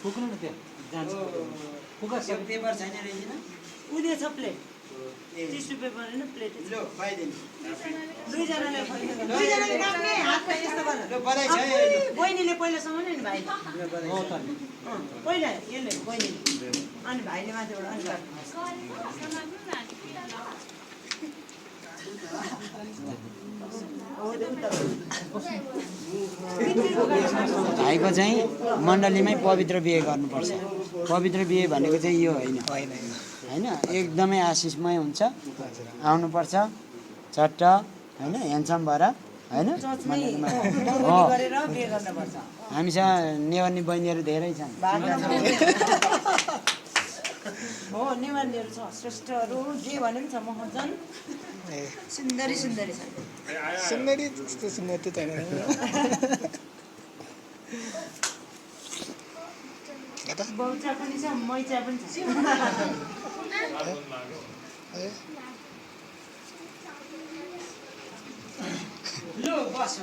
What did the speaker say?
फुक्नु न त्यो जान्छ फुका त्यो पेपर छैन रहेछ न उदे छ प्लेट टिस्यु पेपर हैन प्लेट लो खुवाइदिनु दुईजनाले राख्ने हातमा यस्तो लो गरेर बधाई छ है बहिनीले पहिलासम्म नि भाइ लो बधाई हो छ त पहिला यसले बहिनीले अनि भाइले माथिबाट अनि भाइको चाहिँ मण्डलीमै पवित्र बिहे गर्नुपर्छ पवित्र बिहे भनेको चाहिँ यो होइन होइन एकदमै आशिषमय हुन्छ आउनुपर्छ चट्ट होइन ह्यान्डसम भएर होइन मण्डलीमा हो गरेर बिहे गर्नुपर्छ हामीसँग नेवानी बहिनीहरू धेरै छन् हो नेवारनीहरू छ श्रेष्ठहरू जे भने पनि छ महजन सुन्दरी सुन्दरी छ सुन्दरी त्यस्तो सुन्दरी त छैन बौचा पनि छ मैचा पनि छ लो बस